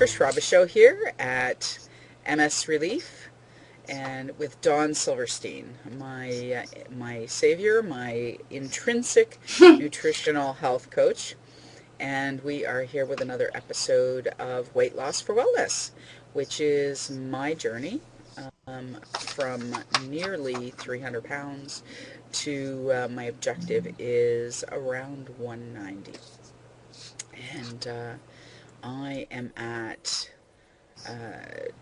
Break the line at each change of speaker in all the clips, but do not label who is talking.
Trish Robichaud here at MS Relief, and with Dawn Silverstein, my savior, my intrinsic nutritional health coach, and we are here with another episode of Weight Loss for Wellness, which is my journey from nearly 300 pounds to my objective is around 190. And I am at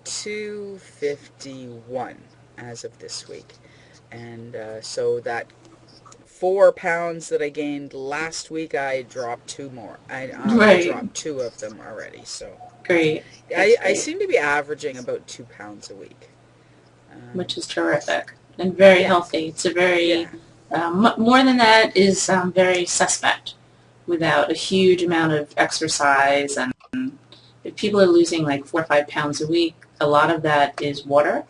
251 as of this week. And so that 4 pounds that I gained last week, I dropped 2 more. I dropped 2 of them already. So
great.
I seem to be averaging about 2 pounds a week.
Which is terrific and very healthy. It's a very, more than that is very suspect without a huge amount of exercise. And if people are losing like 4 or 5 pounds a week, a lot of that is water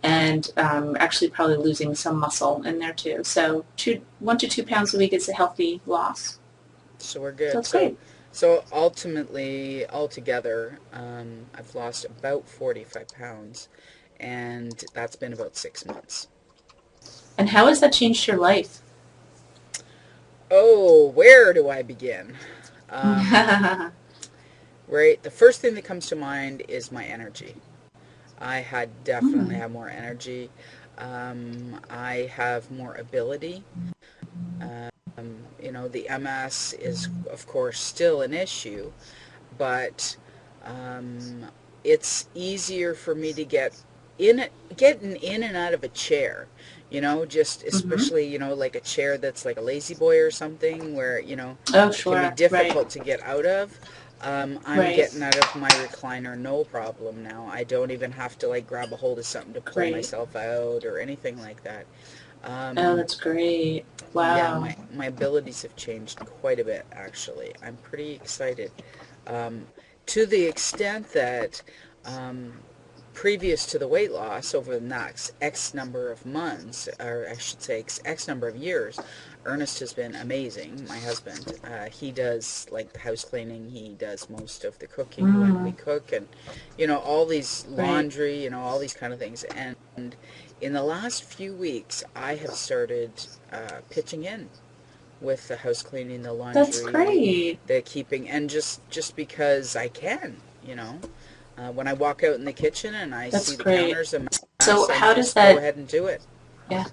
and actually probably losing some muscle in there too. So 1 to 2 pounds a week is a healthy loss.
So we're good.
So that's great.
So ultimately, altogether, I've lost about 45 pounds, and that's been about 6 months.
And how has that changed your life?
Oh, where do I begin? Right, the first thing that comes to mind is my energy. I definitely have more energy. I have more ability. The MS is, of course, still an issue, but it's easier for me to getting in and out of a chair, just especially, like a chair that's like a lazy boy or something where, it can be difficult to get out of. I'm getting out of my recliner no problem now. I don't even have to grab a hold of something to pull myself out or anything like that.
That's great. Wow.
Yeah, my abilities have changed quite a bit, actually. I'm pretty excited. To the extent that previous to the weight loss, over the next X number of months, or I should say X number of years, Ernest has been amazing, my husband. He does the house cleaning, he does most of the cooking when we cook, and all these laundry, all these kind of things. And in the last few weeks, I have started pitching in with the house cleaning, the laundry,
that's great,
the keeping, and just because I can, when I walk out in the kitchen and I see the counters a mess,
so how does
that go ahead and do it?
Yeah.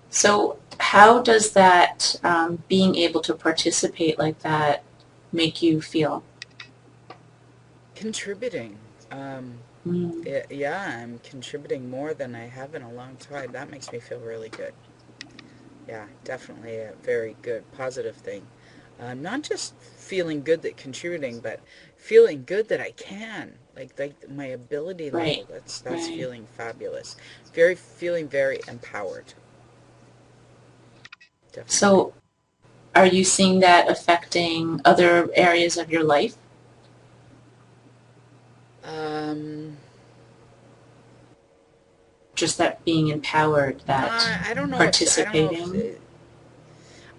So how does that being able to participate like that make you feel?
Contributing. I'm contributing more than I have in a long time. That makes me feel really good. Yeah, definitely a very good, positive thing. Not just feeling good that contributing, but feeling good that I can. Like my ability level, that's feeling fabulous. Feeling very empowered. Definitely.
So are you seeing that affecting other areas of your life? Just that being empowered, that
I don't know.
participating.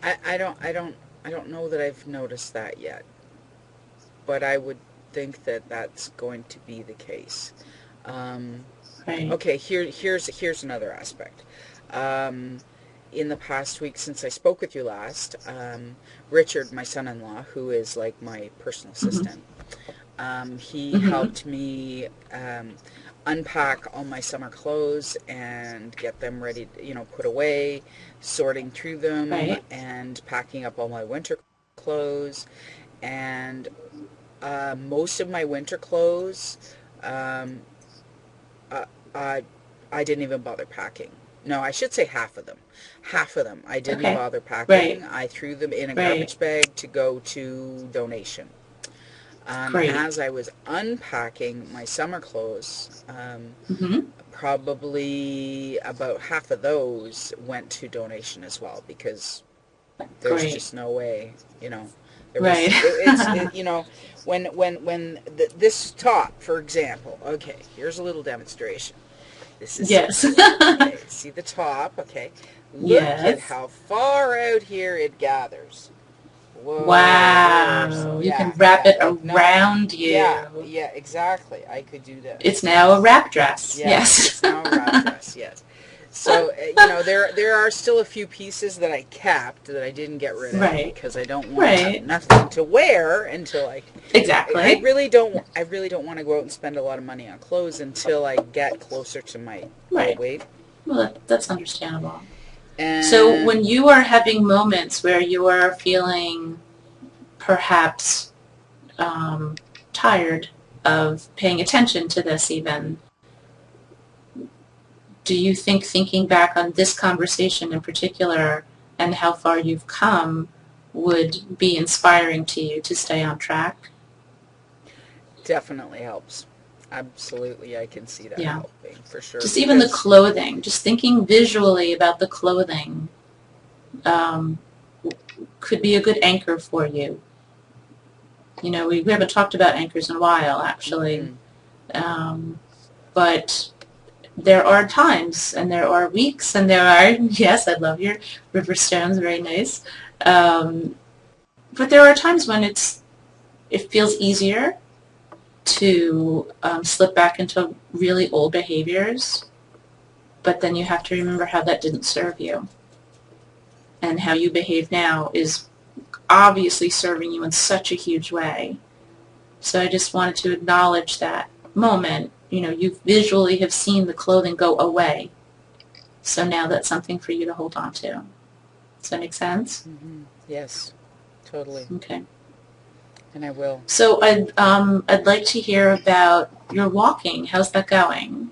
I don't know that I've noticed that yet, but I would think that that's going to be the case. Okay, here's another aspect. In the past week since I spoke with you last, Richard, my son-in-law, who is like my personal assistant, he helped me unpack all my summer clothes and get them ready, put away, sorting through them, and packing up all my winter clothes. And most of my winter clothes, I didn't even bother packing. No, I should say half of them. Half of them I didn't bother packing. I threw them in a garbage bag to go to donation. As I was unpacking my summer clothes, probably about half of those went to donation as well, because there's just no way, There was, when this top, for example, okay, here's a little demonstration. This is okay, see the top, okay. Look at how far out here it gathers. whoa,
Wow. You can
yeah,
wrap
yeah,
it
like not,
around
yeah,
you.
yeah, exactly. I could do
It's
this.
now a wrap dress.
Yes,
Yes.
it's now a wrap dress. Yes. So you know, there are still a few pieces that I kept that I didn't get rid of
Right.
because I don't want to have
Right.
nothing to wear until I
Exactly.
really don't want to go out and spend a lot of money on clothes until I get closer to my goal
Right.
weight.
Well, that's understandable. So when
And
you are having moments where you are feeling perhaps tired of paying attention to this even, do you think thinking back on this conversation in particular and how far you've come would be inspiring to you to stay on track?
definitely helps. Absolutely, I can see that
Yeah.
helping for sure
Just even the
because
clothing, just thinking visually about the clothing um, could be a good anchor for you. You know, we haven't talked about anchors in a while, actually.
hmm
Um, but there are times and there are weeks and there are, yes, I love your river stones, very nice. Um, but there are times when it feels easier to slip back into really old behaviors, but then you have to remember how that didn't serve you. And how you behave now is obviously serving you in such a huge way. So I just wanted to acknowledge that moment. You know, you visually have seen the clothing go away. So now that's something for you to hold on to. Does that make sense?
yes, totally,
Okay.
and I will.
So I'd like to hear about your walking. How's that going?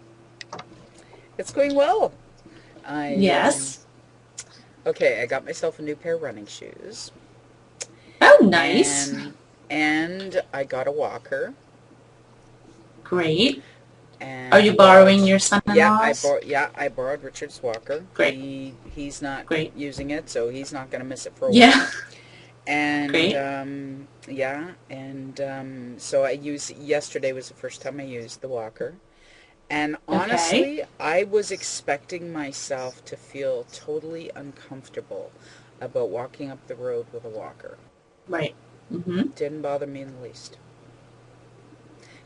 It's going well. I
Yes.
okay. I got myself a new pair of running shoes,
Oh, nice.
and I got a walker,
Great. Are
and
you
well,
borrowing your son-in-law's?
I borrowed Richard's walker.
Great.
He's not
Great.
using it, so he's not going to miss it for a while.
Yeah.
And
Great.
yeah, and so I used yesterday was the first time I used the walker. And
Okay.
honestly, I was expecting myself to feel totally uncomfortable about walking up the road with a walker.
Right. Mm-hmm.
Didn't bother me in the least.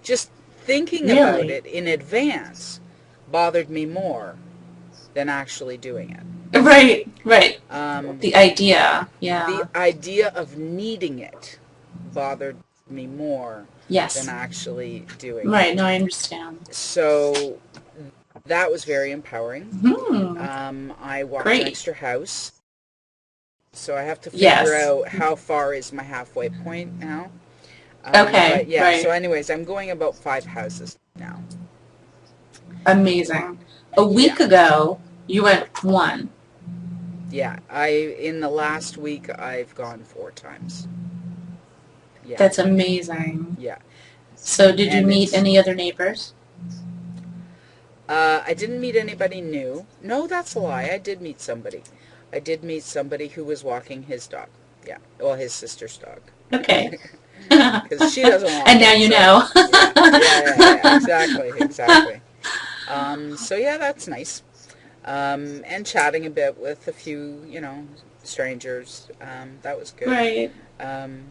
Just thinking about
Really?
it in advance bothered me more than actually doing it.
Right. Right.
Um,
The idea.
the
Yeah.
idea of needing it bothered me more than
Yes.
actually doing it.
Right. No, I understand.
So that was very empowering.
Hmm.
I walked an
Great.
extra house, so I have to figure
Yes.
out how far is my halfway point now. But
Okay.
yeah, so
Right.
anyways, I'm going about 5 houses now.
Amazing. A
Yeah,
week ago, you went one.
yeah. In the last week I've gone 4 times. Yeah,
That's amazing.
yeah.
So did you
And
meet
it's
any other neighbors?
I didn't meet anybody new. No, that's a lie. I did meet somebody. I did meet somebody who was walking his dog. Yeah, well, his sister's dog.
Okay.
Because she doesn't walk
And now
it,
you
so
know.
yeah, exactly, exactly. So yeah, that's nice. And chatting a bit with a few, strangers. That was good.
Right.
Um,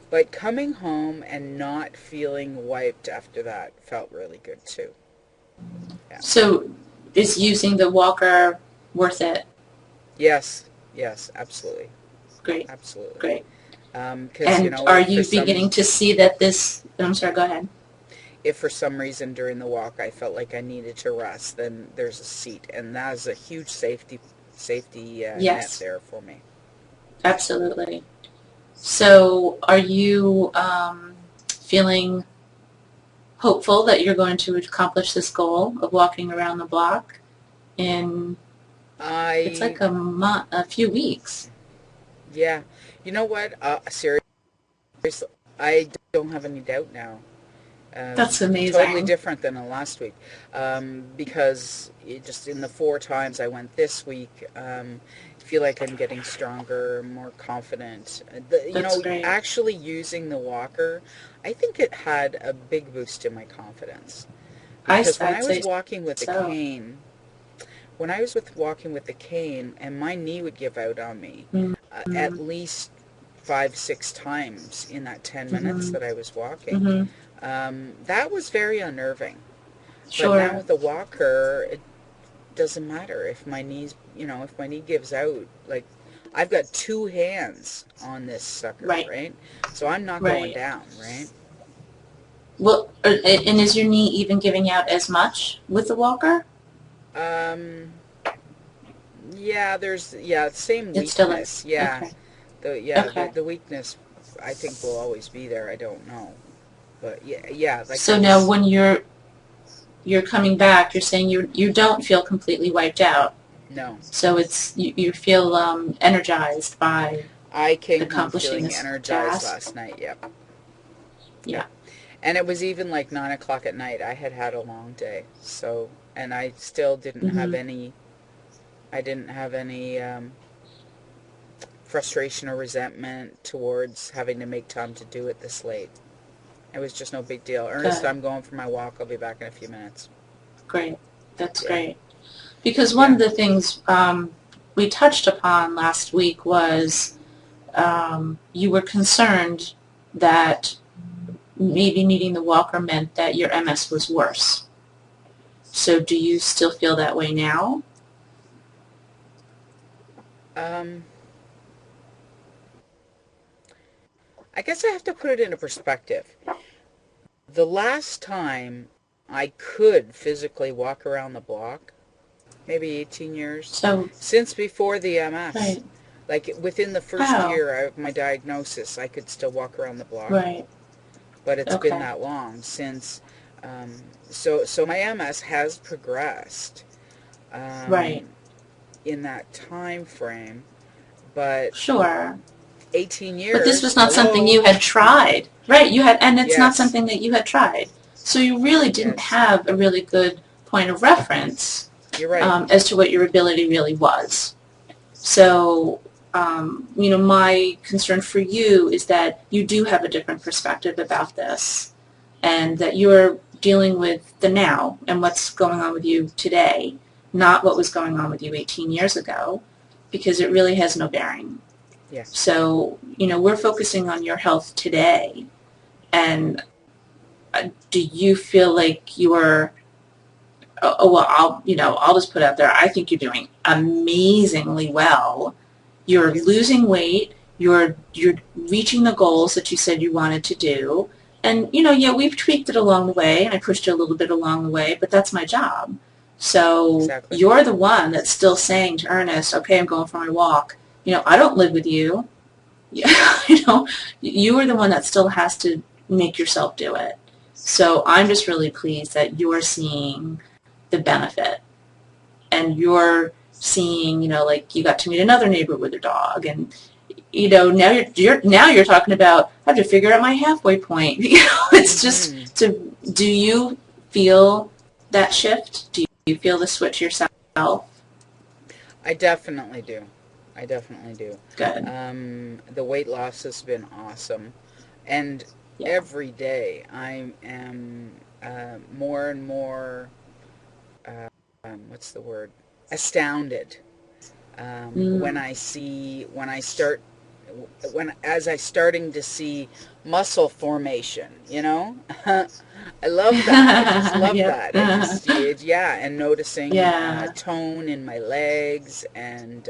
but coming home and not feeling wiped after that felt really good too. Yeah.
So is using the walker worth it?
Yes, yes, absolutely,
Great.
absolutely.
Great.
Because
And are you beginning to see that this, I'm sorry, go ahead.
if for some reason during the walk I felt like I needed to rest, then there's a seat, and that is a huge safety net
Yes,
there for me.
absolutely. So are you feeling hopeful that you're going to accomplish this goal of walking around the block in, it's
I
like a few weeks?
Yeah, you know what? Seriously, I don't have any doubt now.
That's
Totally
amazing.
different than the last week, because just in the 4 times I went this week, I feel like I'm getting stronger, more confident.
That's great.
Actually using the walker, I think it had a big boost in my confidence because when
I'd
I was
say
walking with the
so.
cane, when I was walking with the cane, and my knee would give out on me,
Mm-hmm.
at least 5-6 times in that 10 minutes
Mm-hmm.
that I was walking.
Mm-hmm.
That was very unnerving. But now
Sure.
with the walker, it doesn't matter if my knees, if my knee gives out. Like, I've got two hands on this sucker,
Right.
right? So I'm not going
Right.
down, right?
Well, and is your knee even giving out as much with the walker?
Um, yeah, same
It still
weakness.
is.
Yeah,
Okay.
the
Okay.
the weakness I think will always be there. I don't know, but yeah, like
So now when you're coming back, you're saying you don't feel completely wiped out.
no.
So it's you feel energized by
I came home
accomplishing
feeling
this
energized
task.
last night. Yep,
Yeah.
yep. And it was even like 9 o'clock at night. I had a long day, so and I still didn't have
Mhm.
any. I didn't have any frustration or resentment towards having to make time to do it this late. It was just no big deal. Ernest,
Good.
I'm going for my walk. I'll be back in a few minutes.
Great. That's
Yeah,
great. Because one
yeah.
of the things we touched upon last week was you were concerned that maybe needing the walker meant that your MS was worse. So do you still feel that way now?
Um, I guess I have to put it into perspective. The last time I could physically walk around the block, maybe 18 years,
So,
since before the MS.
right.
Like within the first
Wow.
year of my diagnosis, I could still walk around the block.
Right.
But it's been
Okay.
that long since. So my MS has progressed
Right.
in that time frame, but
Sure.
18
But this
years,
was not something
hello?
you had tried. Right. You had, and it's not
Yes,
something that you had tried. So you really didn't
yes,
have a really good point of reference
you're right.
as to what your ability really was. So, my concern for you is that you do have a different perspective about this and that you're dealing with the now and what's going on with you today, not what was going on with you 18 years ago, because it really has no bearing.
Yeah.
So, we're focusing on your health today. And do you feel like you're, well, I'll just put out there, I think you're doing amazingly well.
Thank
You're
you.
losing weight. You're reaching the goals that you said you wanted to do. And, yeah, we've tweaked it along the way, and I pushed you a little bit along the way, but that's my job. So
Exactly.
you're the one that's still saying to Ernest, okay, I'm going for my walk. I don't live with you. You are the one that still has to make yourself do it. So I'm just really pleased that you're seeing the benefit and you're seeing, like you got to meet another neighbor with a dog, and now you're talking about I have to figure out my halfway point. It's just
Mm-hmm.
so. Do you feel that shift? Do you feel the switch yourself?
I definitely do. I definitely do.
Good.
The weight loss has been awesome. And
Yeah.
every day I am more and more, what's the word? Astounded. When
Mm.
I see, when I start, as I starting to see muscle formation, I love that. I just love
Yep.
that. And just, yeah, and noticing
Yeah.
tone in my legs and,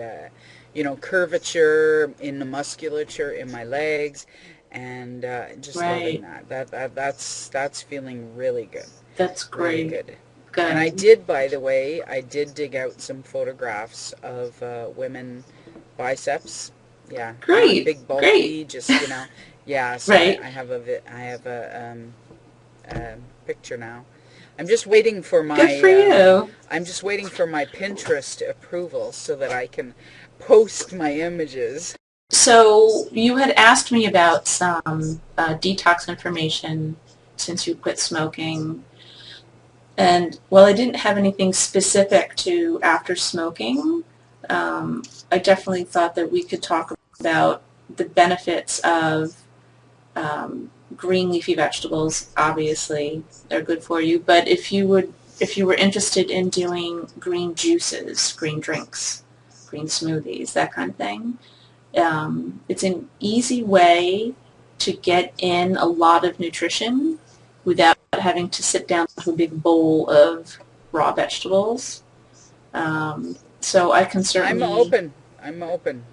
curvature in the musculature in my legs, and just loving
Right.
that. That's feeling really good.
That's
Really
great.
good. And I
Good.
did, by the way, I did dig out some photographs of women biceps. Yeah, not
Great.
big
Great.
bulky, just yeah. So
Right.
I have a picture now. I'm just waiting for
Good
my
for you.
I'm just waiting for my Pinterest approval so that I can post my images.
So you had asked me about some detox information since you quit smoking. And while I didn't have anything specific to after smoking, I definitely thought that we could talk about the benefits of green leafy vegetables. Obviously, they're good for you. But if you were interested in doing green juices, green drinks, green smoothies, that kind of thing, It's an easy way to get in a lot of nutrition without having to sit down to a big bowl of raw vegetables. So I can
I'm
certainly,
open. I'm open.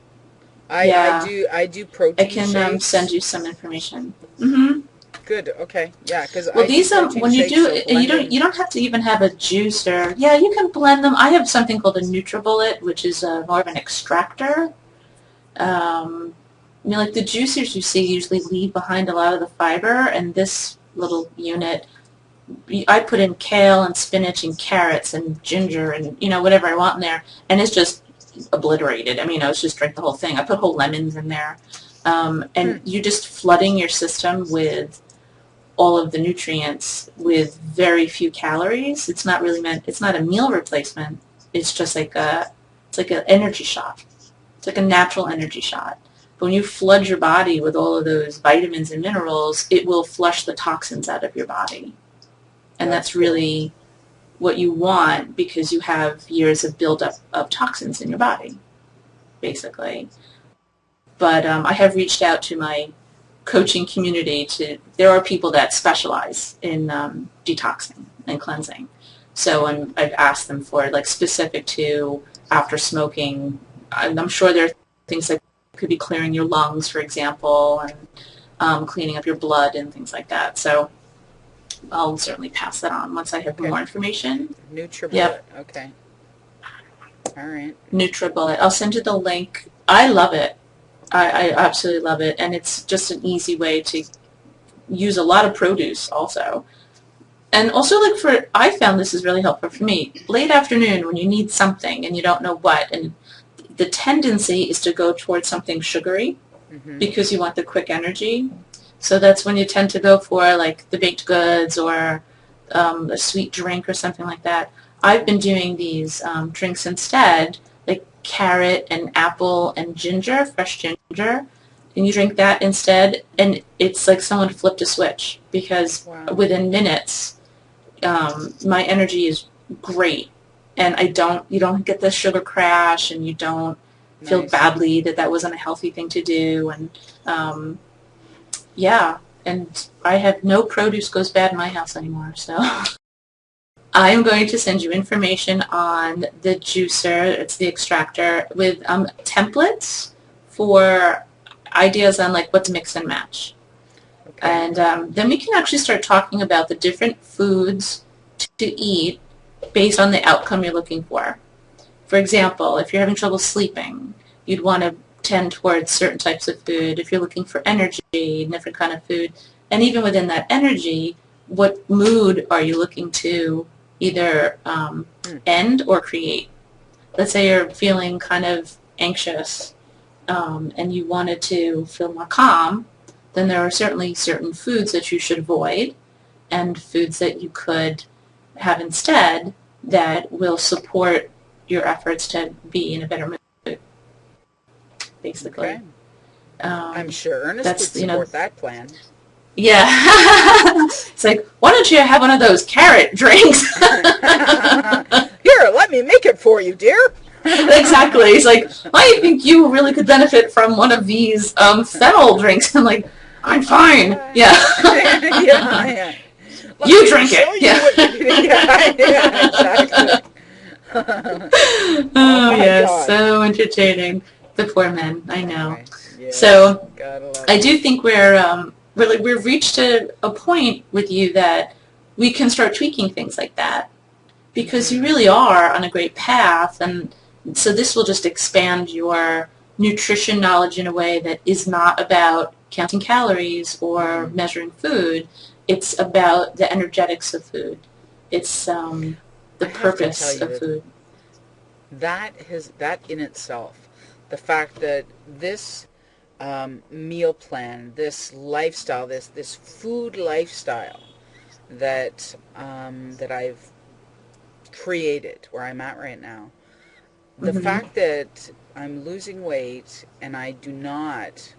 yeah,
I do
I
protein
can send
shakes.
you some information. Mm-hmm.
Good. Okay. Yeah, because
Well,
I do
these
protein
when you
shakes.
do,
So
you
blending.
don't have to even have a juicer. Yeah, you can blend them. I have something called a NutriBullet, which is more of an extractor. Like the juicers you see usually leave behind a lot of the fiber, and this little unit, I put in kale and spinach and carrots and ginger and whatever I want in there, and it's just obliterated. I mean, I was just drink the whole thing. I put whole lemons in there, and you're just flooding your system with all of the nutrients with very few calories. It's not really meant. It's not a meal replacement. It's just like it's like an energy shot. It's like a natural energy shot. But when you flood your body with all of those vitamins and minerals, it will flush the toxins out of your body. And
That's
that's
cool.
really what you want because you have years of buildup of toxins in your body, basically. But I have reached out to my coaching community there are people that specialize in detoxing and cleansing. So I've asked them for like specific to after smoking. I'm sure there are things that could be clearing your lungs, for example, and cleaning up your blood and things like that. So I'll certainly pass that on once I have
Okay.
more information.
NutriBullet.
Yep,
Okay. All right.
NutriBullet. I'll send you the link. I love it. I absolutely love it, and it's just an easy way to use a lot of produce also. And also, like I found this is really helpful for me. Late afternoon when you need something and you don't know what, and the tendency is to go towards something sugary
Mm-hmm.
because you want the quick energy. So that's when you tend to go for like the baked goods or a sweet drink or something like that. I've been doing these drinks instead, like carrot and apple and ginger, fresh ginger, and you drink that instead, and it's like someone flipped a switch because
Wow.
within minutes, my energy is great, and you don't get the sugar crash, and you don't feel
Nice.
badly that wasn't a healthy thing to do, and um, yeah, and I have no produce goes bad in my house anymore, so. I'm going to send you information on the juicer, it's the extractor, with templates for ideas on like what to mix and match.
Okay.
And then we can actually start talking about the different foods to eat based on the outcome you're looking for. For example, if you're having trouble sleeping, you'd want to tend towards certain types of food. If you're looking for energy, different kind of food. And even within that energy, what mood are you looking to either end or create? Let's say you're feeling kind of anxious and you wanted to feel more calm, then there are certainly certain foods that you should avoid and foods that you could have instead that will support your efforts to be in a better mood, basically.
Okay. I'm sure Ernest would
That's,
support that plan.
yeah. It's like, why don't you have one of those carrot drinks?
Here, let me make it for you, dear.
Exactly. It's like, I think you really could benefit from one of these fennel drinks. I'm like, I'm fine. Yeah.
Yeah.
You drink it.
Yeah, exactly. Oh
Oh,
my
yes.
God.
So entertaining. The poor men. I know.
Anyway, yes,
So
gotta love
I
it.
do think we've reached a point with you that we can start tweaking things like that because you really are on a great path, and so this will just expand your nutrition knowledge in a way that is not about counting calories or measuring food. It's about the energetics of food. It's the
I have to tell
purpose
you
of
that
food.
that in itself, the fact that this meal plan, this lifestyle, this food lifestyle that I've created where I'm at right now, the
Hmm.
fact that I'm losing weight and I do not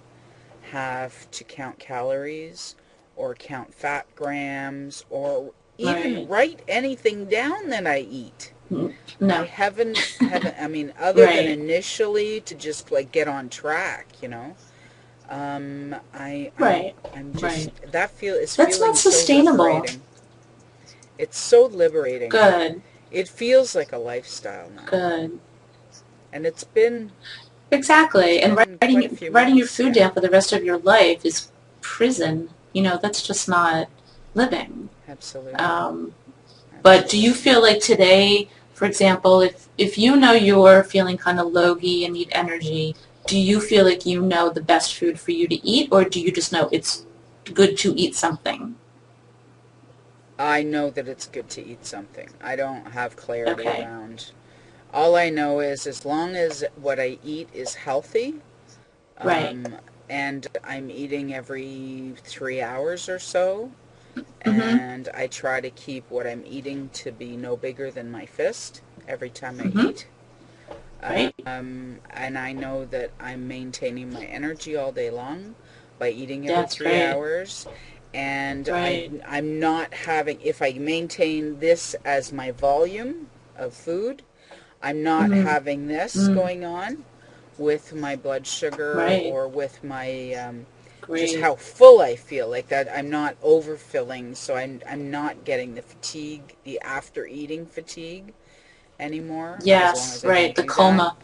have to count calories or count fat grams or even
Right.
write anything down that I eat. I
No.
haven't, I mean, other than
Right.
initially to just like get on track, you know.
Right.
I'm just,
Right.
is
That's not
feeling so
sustainable.
liberating. It's so liberating.
Good.
It feels like a lifestyle now.
Good.
And it's
Exactly. And
been quite a few
writing your
months,
food
yeah.
down for the rest of your life is prison. That's just not living.
Absolutely.
Um, but do you
Absolutely.
feel like today, for example, if you know you're feeling kind of logy and need energy, do you feel like you know the best food for you to eat, or do you just know it's good to eat something?
I know that it's good to eat something. I don't have clarity
Okay.
around. All I know is as long as what I eat is healthy,
Right.
um, and I'm eating every 3 hours or so,
Mhm.
and I try to keep what I'm eating to be no bigger than my fist every time I
Mhm.
eat.
Right.
And I know that I'm maintaining my energy all day long by eating every
That's
three
great.
hours. And
Right.
I'm not having, if I maintain this as my volume of food, I'm not
Mhm.
having this
Mm.
going on with my blood sugar
Right.
or with my just
Great.
how full I feel, like that I'm not overfilling, so I'm not getting the fatigue, the after eating fatigue anymore, as long
Yes.
as I
Right.
don't
The
do that.
coma.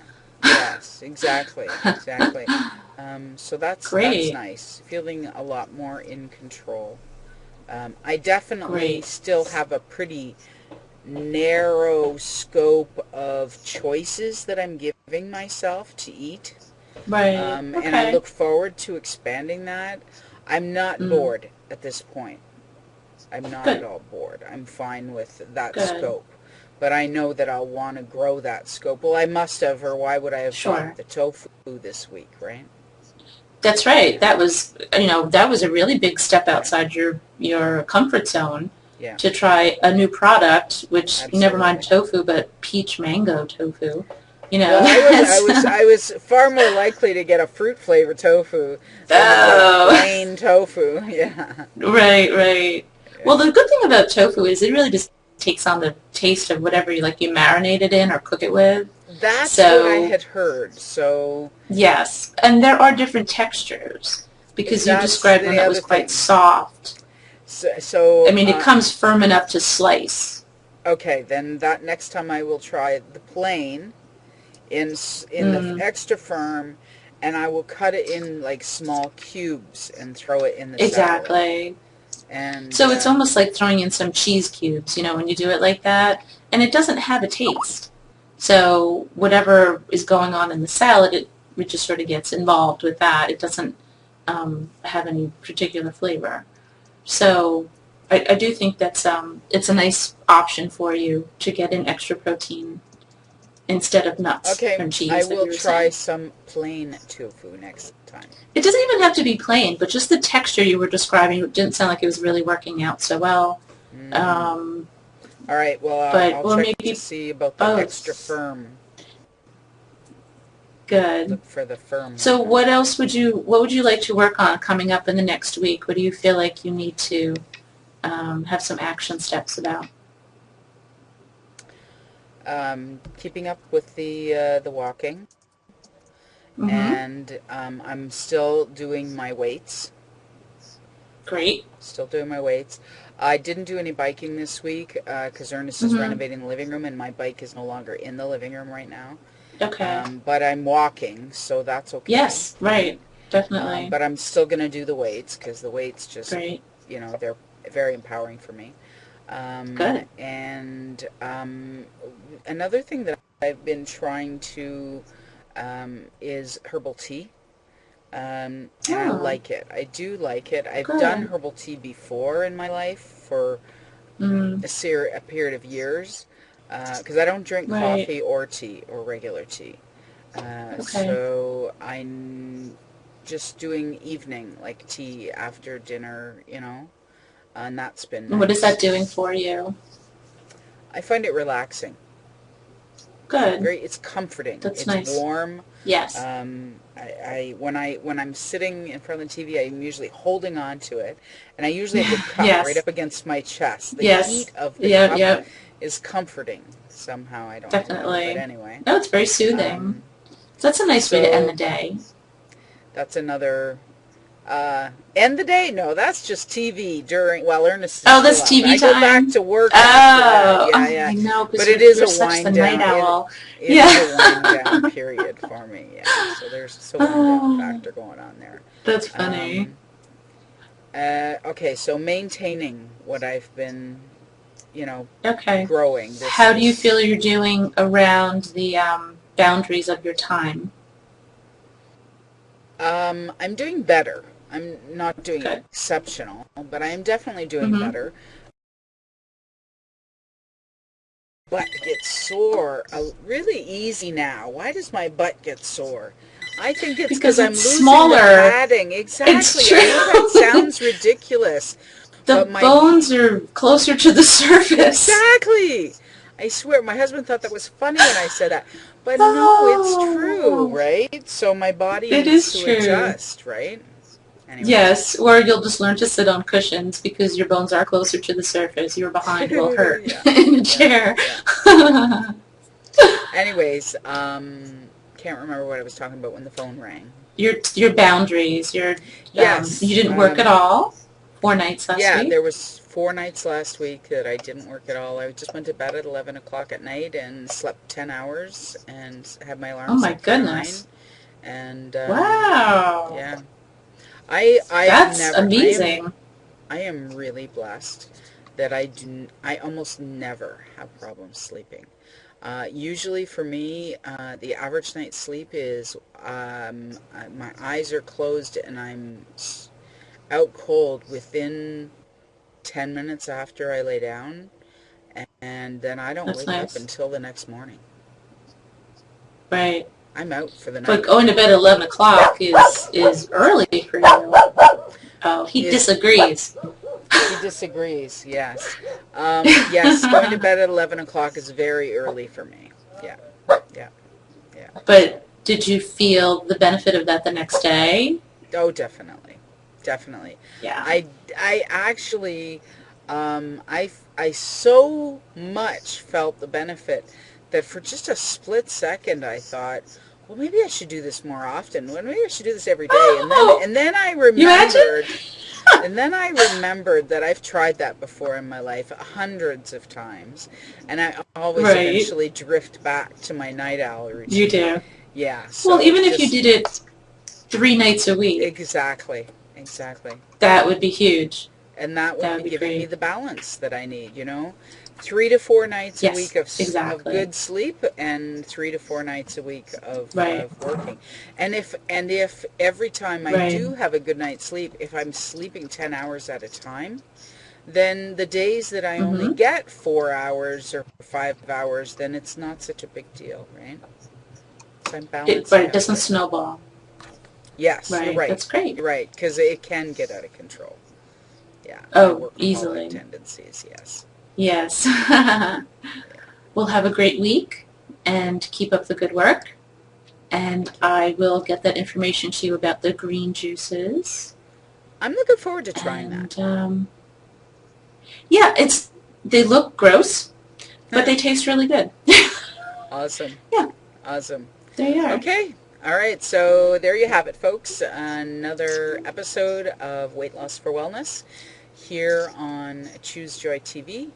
Yes, exactly, exactly. So that's
Great.
nice, feeling a lot more in control. I definitely
Great.
still have a pretty narrow scope of choices that I'm giving myself to eat.
Right.
And I
Okay.
look forward to expanding that. I'm not
Mm.
bored at this point. I'm not at
Good.
all bored. I'm fine with that
Good.
scope. But I know that I'll want to grow that scope. Well, I must have, or why would I have bought
Sure.
the tofu this week, right?
That's right.
Yeah,
That was a really big step
yeah,
outside your comfort zone
yeah,
to try a new product, which never mind
absolutely.
tofu, but peach mango tofu.
Well,
That's
I was far more likely to get a fruit flavored tofu than to get a
oh,
plain tofu. Yeah,
right, right. Well,
yeah.
the good thing about tofu is it really just takes on the taste of whatever you marinate it in or cook it with.
That's what I
So
had heard. So
yes, and there are different textures because you
that's
described one
the
that
other
was quite
thing.
soft. I
So
mean, it comes firm enough to slice.
okay, then that next time I will try the plain in the
Mm,
extra firm, and I will cut it in like small cubes and throw it in the salad.
exactly.
And
So it's almost like throwing in some cheese cubes, when you do it like that, and it doesn't have a taste. So whatever is going on in the salad, it just sort of gets involved with that. It doesn't have any particular flavor. So I do think it's a nice option for you to get an extra protein instead of nuts
okay,
and
I
cheese that
will
you were
try
saying.
some plain tofu next time.
It doesn't even have to be plain, but just the texture you were describing didn't sound like it was really working out so well.
Mm.
Um,
All right, well,
but
I'll
or
check to
maybe
see about the extra
both.
firm.
Good.
Look for the firm
So
one then.
what would you like to work on coming up in the next week? What do you feel like you need to have some action steps about?
Keeping up with the walking,
Mm-hmm.
and I'm still doing my weights.
Great.
Still doing my weights. I didn't do any biking this week because Ernest is
Mm-hmm.
renovating the living room, and my bike is no longer in the living room right now.
Okay.
But I'm walking, so that's okay,
Yes,
right?
right. Definitely.
But I'm still going to do the weights because the weights just,
Great.
they're very empowering for me.
Good.
And another thing that I've been trying to is herbal tea. And I
Oh,
like it. I do like it. I've done
good.
herbal tea before in my life for
Mm,
a period of years because I don't drink
right.
coffee or tea or regular tea.
Okay.
So I'm just doing evening, like tea after dinner, and that's been
And what is
nice.
that doing for you?
I find it relaxing.
Good.
It's comforting.
That's
It's
nice.
warm.
Yes.
When I'm sitting in front of the TV, I'm usually holding on to it, and I usually have the cup right
Yes.
up against my chest. The heat
Yes.
of the
Yeah,
cup
yeah.
is comforting somehow. I don't know,
Definitely.
but anyway.
No, it's very soothing. So that's a nice way to end the day.
That's another. End the day? No, that's just TV during while Ernest is
that's
still
TV
up. I
time.
go back to work after that. Yeah.
I know,
but it is
you're
a
such
wind
the
down.
night owl.
It is a wind down period for me. Yeah, so there's a wind down factor going on there.
That's funny.
Okay, so maintaining what I've been,
okay.
growing.
How do you feel you're doing around the boundaries of your time?
I'm doing better. I'm not doing exceptional, but I am definitely doing better. Butt gets sore really easy now. Why does my butt get sore? I think it's because I'm losing the padding. Exactly.
It's true.
I know that sounds ridiculous.
The bones are closer to the surface.
Exactly. I swear, my husband thought that was funny when I said that. But no, it's true, right? So my body needs to adjust, right? Anyway.
Yes, or you'll just learn to sit on cushions because your bones are closer to the surface. Your behind will hurt in a chair.
Yeah. Anyways, can't remember what I was talking about when the phone rang.
Your boundaries.
Yes.
You didn't work at all. 4 nights last week.
Yeah, there was 4 nights last week that I didn't work at all. I just went to bed at 11 o'clock at night and slept 10 hours and had my alarm set for 9. And
wow.
Yeah.
That's amazing.
I am really blessed that I almost never have problems sleeping. Usually for me, the average night's sleep is my eyes are closed and I'm out cold within 10 minutes after I lay down, and then I don't wake up until the next morning.
Right.
I'm out for the night.
But going to bed at 11 o'clock is early for you. Oh, he disagrees.
He disagrees, yes. Yes, going to bed at 11 o'clock is very early for me. Yeah.
But did you feel the benefit of that the next day?
Oh, definitely. Yeah. I actually, I so much felt the benefit that for just a split second I thought, well, maybe I should do this more often. Well, maybe I should do this every day. And then I remembered. And then I remembered that I've tried that before in my life hundreds of times, and I always eventually drift back to my night owl routine.
You do.
Yeah. So
well, even if you did it 3 nights a week.
Exactly.
That would be huge.
And that would be giving me the balance that I need, 3 to 4 nights a week of good sleep and 3 to 4 nights a week of working. And if every time I do have a good night's sleep, if I'm sleeping 10 hours at a time, then the days that I only get 4 hours or 5 hours, then it's not such a big deal, right? So I'm balancing.
But it doesn't snowball.
Yes, you're right.
That's great.
You're right, because it can get out of control. Yeah.
Oh, easily.
Tendencies, yes.
Yes. We'll have a great week and keep up the good work. And I will get that information to you about the green juices.
I'm looking forward to trying that.
Yeah, they look gross, but they taste really good.
Awesome.
Yeah.
Awesome.
There you are.
Okay. All right. So there you have it, folks. Another episode of Weight Loss for Wellness here on Choose Joy TV,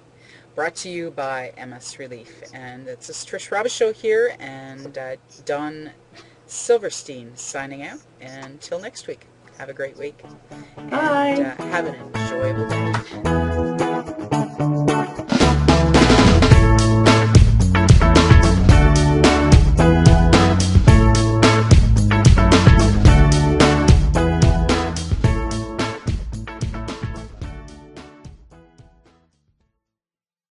brought to you by MS Relief. And it's this Trish Robichaud here and Dawn Silverstein signing out. Until next week, have a great week.
Bye.
And have an enjoyable day.